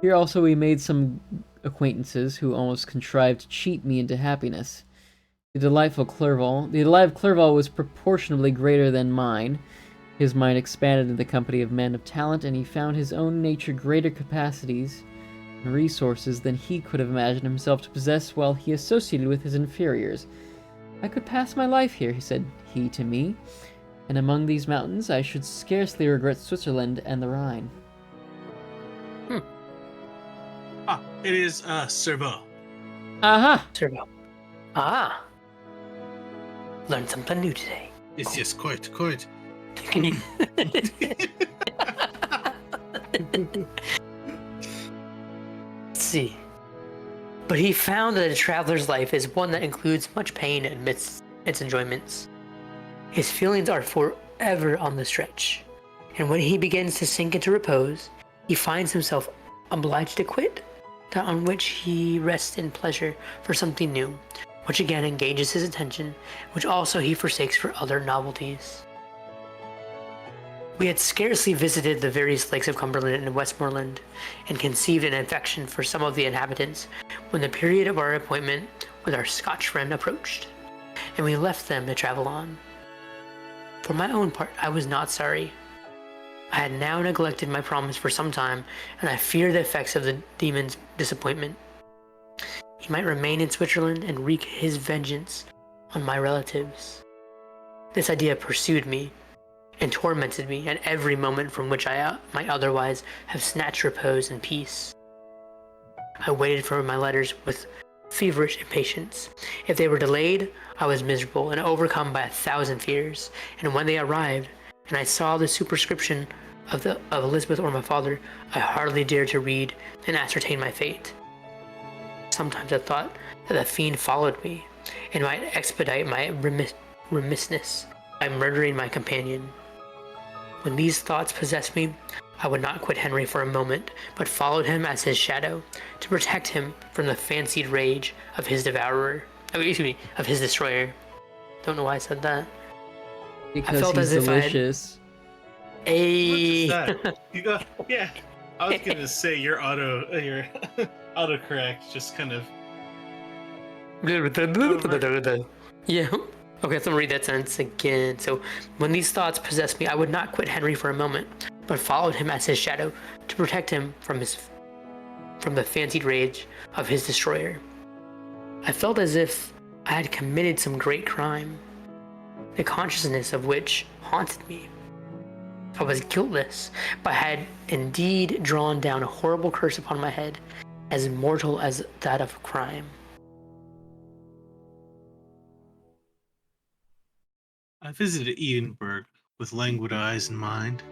Here also we made some acquaintances who almost contrived to cheat me into happiness. The delight of Clerval was proportionably greater than mine. His mind expanded in the company of men of talent, and he found his own nature greater capacities and resources than he could have imagined himself to possess while he associated with his inferiors. I could pass my life here, said he to me, and among these mountains I should scarcely regret Switzerland and the Rhine. It is Cerveau. Aha! Cerveau. Ah. Learned something new today. Yes, quite. Can you... Let's see. But he found that a traveler's life is one that includes much pain amidst its enjoyments. His feelings are forever on the stretch, and when he begins to sink into repose, he finds himself obliged to quit that on which he rests in pleasure for something new, which again engages his attention, which also he forsakes for other novelties. We had scarcely visited the various lakes of Cumberland and Westmoreland, and conceived an affection for some of the inhabitants, when the period of our appointment with our Scotch friend approached, and we left them to travel on. For my own part, I was not sorry. I had now neglected my promise for some time, and I feared the effects of the demon's disappointment. He might remain in Switzerland and wreak his vengeance on my relatives. This idea pursued me and tormented me at every moment from which I might otherwise have snatched repose and peace. I waited for my letters with feverish impatience. If they were delayed, I was miserable and overcome by 1,000 fears, and when they arrived, and I saw the superscription of Elizabeth or my father, I hardly dared to read and ascertain my fate. Sometimes I thought that the fiend followed me, and might expedite my remissness by murdering my companion. When these thoughts possessed me, I would not quit Henry for a moment, but followed him as his shadow, to protect him from the fancied rage of his devourer. Of his destroyer. Don't know why I said that. Because I felt he's as if delicious. What is that? You got, yeah. I was gonna say your autocorrect just kind of. Yeah. Okay, let me read that sentence again. So, when these thoughts possessed me, I would not quit Henry for a moment, but followed him as his shadow to protect him from the fancied rage of his destroyer. I felt as if I had committed some great crime, the consciousness of which haunted me. I was guiltless, but had indeed drawn down a horrible curse upon my head, as mortal as that of crime. I visited Edinburgh with languid eyes and mind,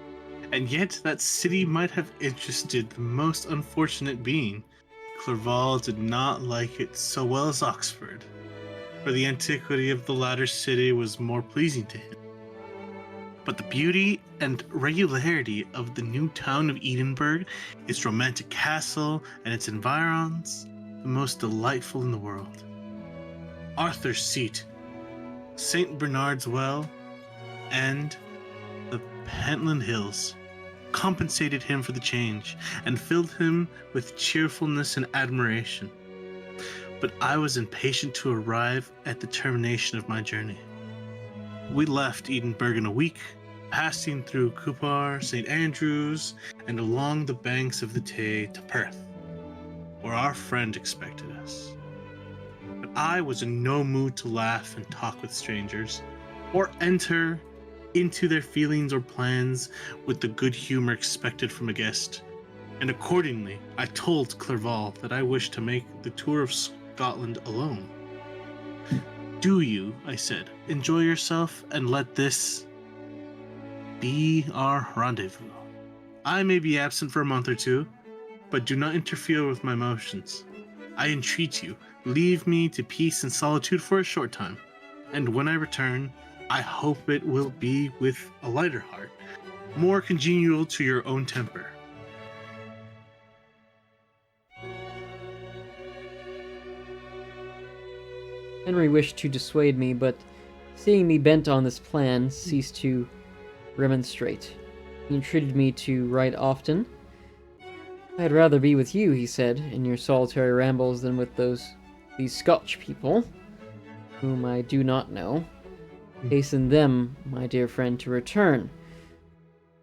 and yet that city might have interested the most unfortunate being. Clerval did not like it so well as Oxford, for the antiquity of the latter city was more pleasing to him. But the beauty and regularity of the new town of Edinburgh, its romantic castle and its environs, the most delightful in the world. Arthur's Seat, St. Bernard's Well, and the Pentland Hills compensated him for the change and filled him with cheerfulness and admiration. But I was impatient to arrive at the termination of my journey. We left Edinburgh in a week, passing through Cupar, St. Andrews, and along the banks of the Tay to Perth, where our friend expected us. But I was in no mood to laugh and talk with strangers, or enter into their feelings or plans with the good humor expected from a guest, and accordingly I told Clerval that I wished to make the tour of Scotland alone. Do you, I said, enjoy yourself and let this be our rendezvous. I may be absent for a month or two, but do not interfere with my motions. I entreat you, leave me to peace and solitude for a short time, and when I return, I hope it will be with a lighter heart, more congenial to your own temper. Henry wished to dissuade me, but seeing me bent on this plan, ceased to remonstrate. He entreated me to write often. I'd rather be with you, he said, in your solitary rambles than with these Scotch people, whom I do not know. Hasten them, my dear friend, to return,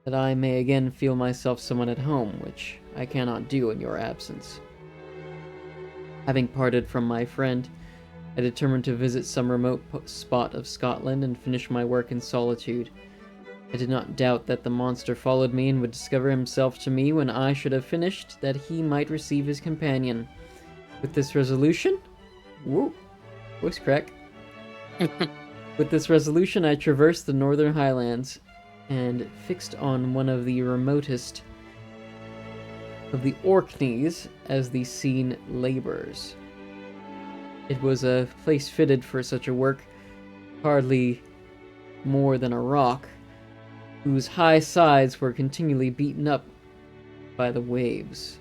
that I may again feel myself somewhat at home, which I cannot do in your absence. Having parted from my friend, I determined to visit some remote spot of Scotland and finish my work in solitude. I did not doubt that the monster followed me and would discover himself to me when I should have finished, that he might receive his companion. With this resolution... Woo! Voice crack. With this resolution, I traversed the northern highlands and fixed on one of the remotest of the Orkneys as the scene labors. It was a place fitted for such a work, hardly more than a rock, whose high sides were continually beaten up by the waves.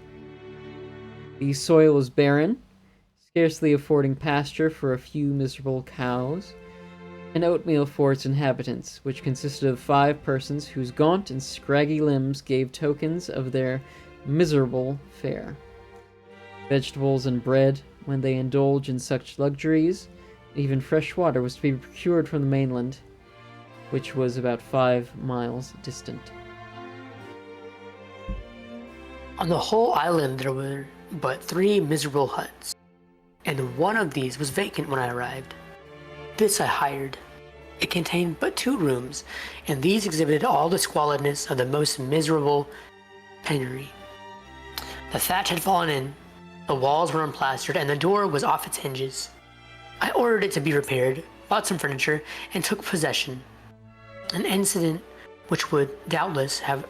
The soil was barren, scarcely affording pasture for a few miserable cows, and oatmeal for its inhabitants, which consisted of 5 persons whose gaunt and scraggy limbs gave tokens of their miserable fare. Vegetables and bread, when they indulged in such luxuries, even fresh water was to be procured from the mainland, which was about 5 miles distant. On the whole island there were but 3 miserable huts, and one of these was vacant when I arrived. This I hired. It contained but 2 rooms, and these exhibited all the squalidness of the most miserable penury. The thatch had fallen in, the walls were unplastered, and the door was off its hinges. I ordered it to be repaired, bought some furniture, and took possession. An incident which would doubtless have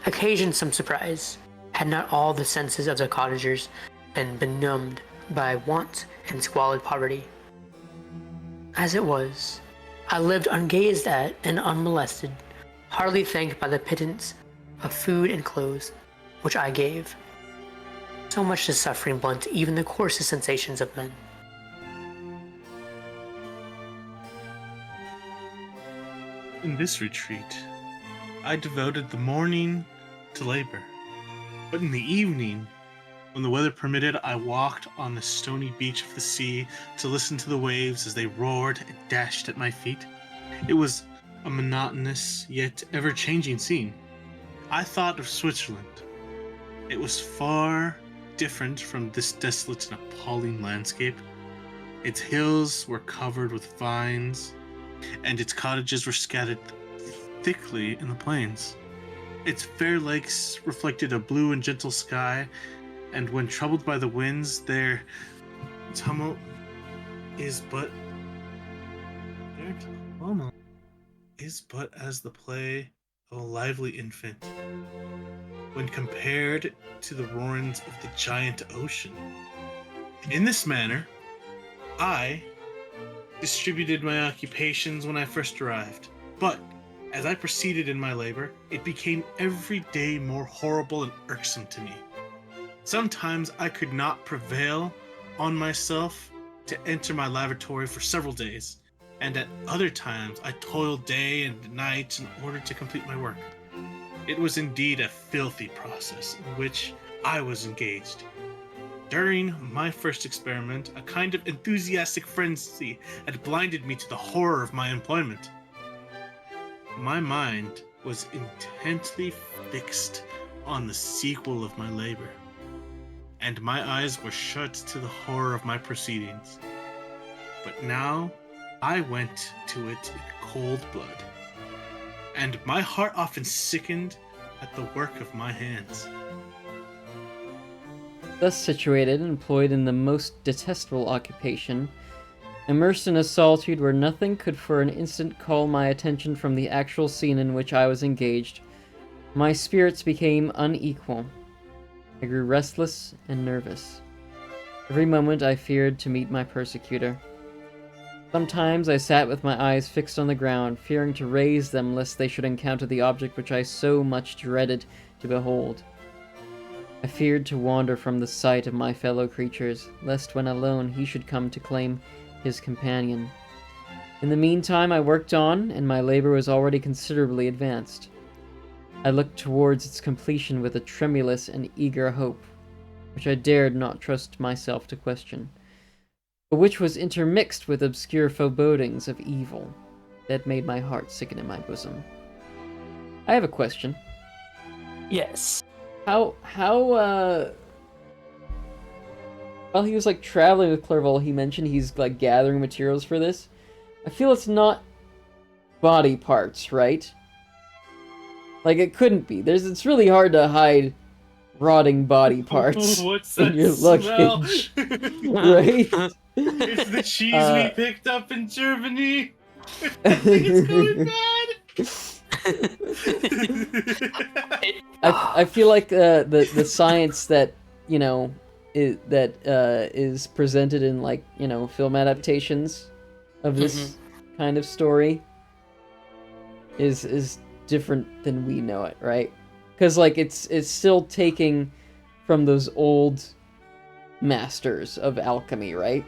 occasioned some surprise, had not all the senses of the cottagers been benumbed by want and squalid poverty. As it was, I lived ungazed at and unmolested, hardly thanked by the pittance of food and clothes which I gave. So much does suffering blunt even the coarsest sensations of men. In this retreat, I devoted the morning to labor, but in the evening, when the weather permitted, I walked on the stony beach of the sea to listen to the waves as they roared and dashed at my feet. It was a monotonous yet ever-changing scene. I thought of Switzerland. It was far different from this desolate and appalling landscape. Its hills were covered with vines, and its cottages were scattered thickly in the plains. Its fair lakes reflected a blue and gentle sky, and when troubled by the winds, their tumult is but as the play of a lively infant, when compared to the roarings of the giant ocean. In this manner, I distributed my occupations when I first arrived, but as I proceeded in my labor, it became every day more horrible and irksome to me. Sometimes I could not prevail on myself to enter my lavatory for several days, and at other times I toiled day and night in order to complete my work. It was indeed a filthy process in which I was engaged. During my first experiment, a kind of enthusiastic frenzy had blinded me to the horror of my employment. My mind was intently fixed on the sequel of my labor, and my eyes were shut to the horror of my proceedings. But now I went to it in cold blood, and my heart often sickened at the work of my hands. Thus situated, employed in the most detestable occupation, immersed in a solitude where nothing could for an instant call my attention from the actual scene in which I was engaged, my spirits became unequal. I grew restless and nervous. Every moment I feared to meet my persecutor. Sometimes I sat with my eyes fixed on the ground, fearing to raise them lest they should encounter the object which I so much dreaded to behold. I feared to wander from the sight of my fellow creatures, lest when alone he should come to claim his companion. In the meantime I worked on, and my labor was already considerably advanced. I looked towards its completion with a tremulous and eager hope, which I dared not trust myself to question, but which was intermixed with obscure forebodings of evil that made my heart sicken in my bosom. I have a question. Yes. While he was, like, traveling with Clerval, he mentioned he's, like, gathering materials for this. I feel it's not body parts, right? Like, it couldn't be. It's really hard to hide rotting body parts. What's in that your smell? luggage. Right? It's the cheese we picked up in Germany. I think it's going bad. I feel like the science that, you know, is presented in, like, you know, film adaptations of this kind of story is different than we know it, right? Because, like, it's still taking from those old masters of alchemy, right?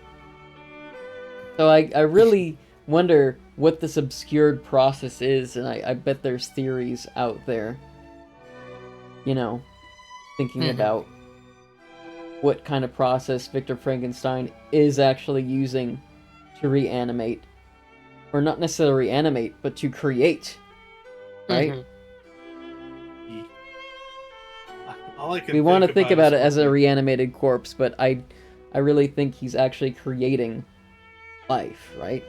So I really wonder what this obscured process is, and I bet there's theories out there, you know, thinking about what kind of process Victor Frankenstein is actually using to reanimate, or not necessarily reanimate, but to create, right? we want to think about it as a reanimated corpse, but I really think he's actually creating life, right?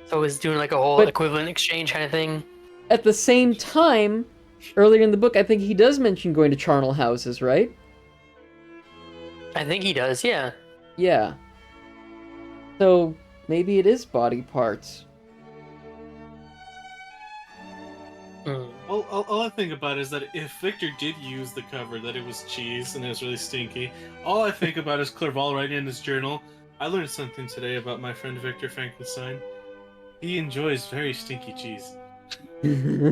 So he's doing like a whole equivalent exchange kind of thing. At the same time, earlier in the book, I think he does mention going to charnel houses, right? I think he does, yeah. Yeah. So maybe it is body parts. All I think about is that if Victor did use the cover, that it was cheese and it was really stinky. All I think about is Clerval writing in his journal. I learned something today about my friend Victor Frankenstein. He enjoys very stinky cheese. Wait,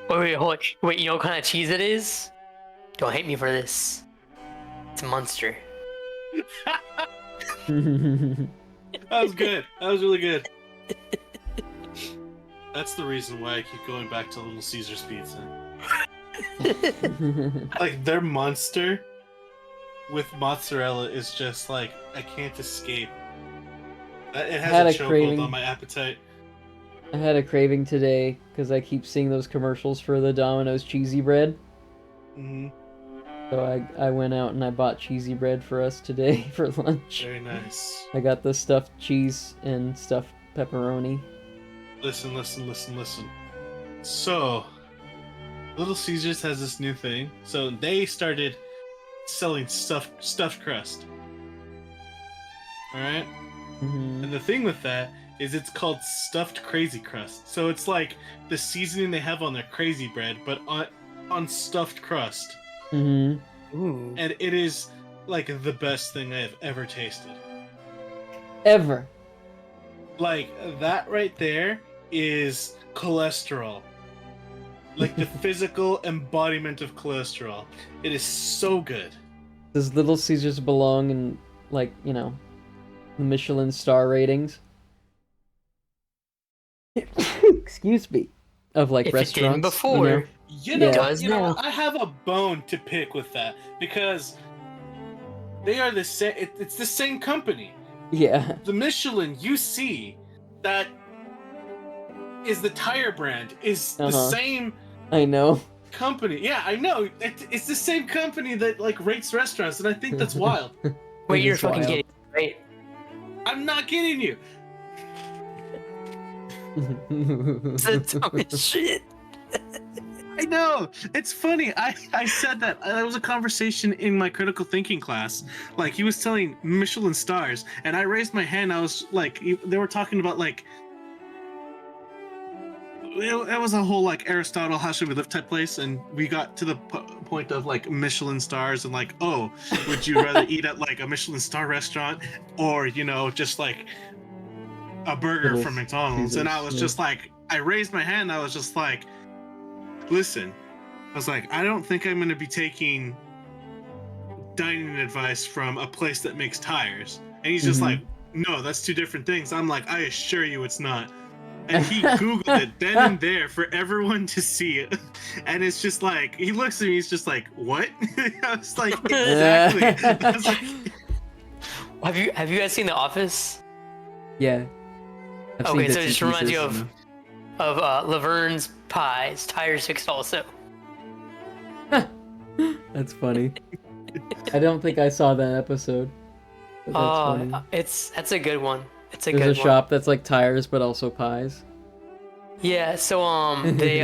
you know what kind of cheese it is? Don't hate me for this. It's a Munster. That was good. That was really good. That's the reason why I keep going back to Little Caesar's Pizza. Like, their Munster with mozzarella is just like, I can't escape. It has a chokehold on my appetite. I had a craving today because I keep seeing those commercials for the Domino's cheesy bread. Mm-hmm. So I went out and I bought cheesy bread for us today for lunch. Very nice. I got the stuffed cheese and stuffed pepperoni. Listen. So, Little Caesars has this new thing. So they started selling stuffed crust. Alright? Mm-hmm. And the thing with that is it's called stuffed crazy crust. So it's like the seasoning they have on their crazy bread, but on stuffed crust. Mm-hmm. Ooh. And it is like the best thing I have ever tasted. Ever. Like, that right there is cholesterol. Like the physical embodiment of cholesterol. It is so good. Does Little Caesars belong in, like, you know, the Michelin star ratings? Excuse me. Of, like, if restaurants? It didn't before. You know, Yeah. I have a bone to pick with that. Because they are the same. It's the same company. Yeah. The Michelin you see that is the tire brand is the same I know. company. Yeah, I know. It's the same company that like rates restaurants, and I think that's wild. Wait, you're fucking kidding, right? I'm not kidding you. That's dumb as shit. I know. It's funny. I said that. There was a conversation in my critical thinking class. Like, he was telling Michelin stars, and I raised my hand. I was like, they were talking about, like, it was a whole, like, Aristotle, how should we live type place, and we got to the point of, like, Michelin stars, and, like, oh, would you rather eat at, like, a Michelin star restaurant, or, you know, just, like, a burger from McDonald's? And I was just like, I raised my hand. I was just like, listen, I was like, I don't think I'm going to be taking dining advice from a place that makes tires. And he's just like, no, that's two different things. I'm like, I assure you it's not. And he Googled it then and there for everyone to see it. And it's just like, he looks at me, he's just like, what? I was like, exactly. I was like, Have you guys seen The Office? Yeah. Okay, so it just reminds you of Laverne's Pies, Tires Fixed Also. That's funny. I don't think I saw that episode. But that's funny. That's a good one. It's a There's good a shop that's like tires but also pies. Yeah, so they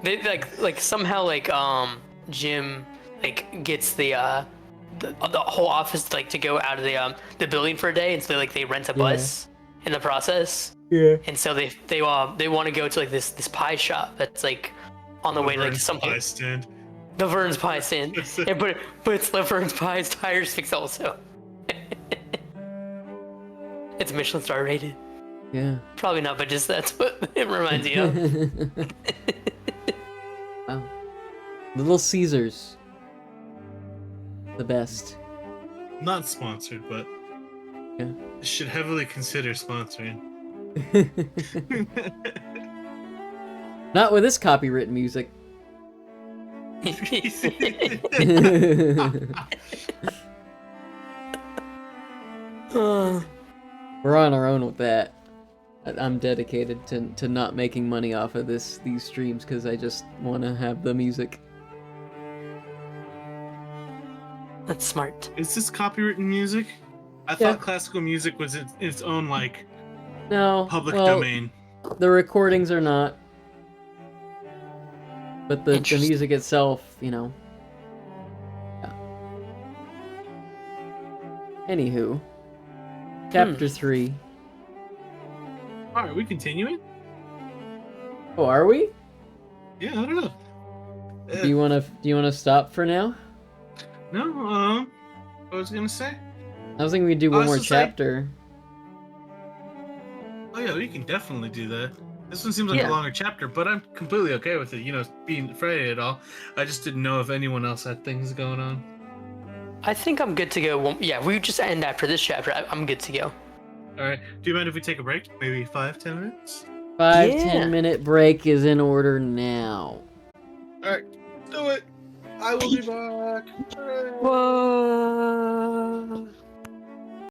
they like somehow like Jim like gets the whole office like to go out of the building for a day, and so they rent a bus in the process. Yeah. And so they want to go to like this pie shop that's like on the way to like something. Pie stand. Laverne's Pie Stand. Yeah, but it's Laverne's Pies Tires Fixed Also. It's Michelin star rated. Yeah. Probably not, but just that's what it reminds you of. Wow. Little Caesars. The best. Not sponsored, but yeah. Should heavily consider sponsoring. Not with this copywritten music. We're on our own with that. I'm dedicated to not making money off of these streams because I just want to have the music. That's smart. Is this copywritten music? I thought classical music was its own, like, public domain. The recordings are not. But the music itself, you know. Yeah. Anywho. Chapter 3. Alright, we continuing? Oh, are we? Yeah, I don't know. Do you wanna stop for now? No, what was I gonna say? I was thinking we'd do one more chapter. Oh yeah, we can definitely do that. This one seems like a longer chapter, but I'm completely okay with it, you know, being Friday at all. I just didn't know if anyone else had things going on. I think I'm good to go. Yeah, we just end after this chapter. I'm good to go. Alright, do you mind if we take a break? Maybe 5-10 minutes? 5-10 minute break is in order now. Alright, do it! I will be back! Whoa.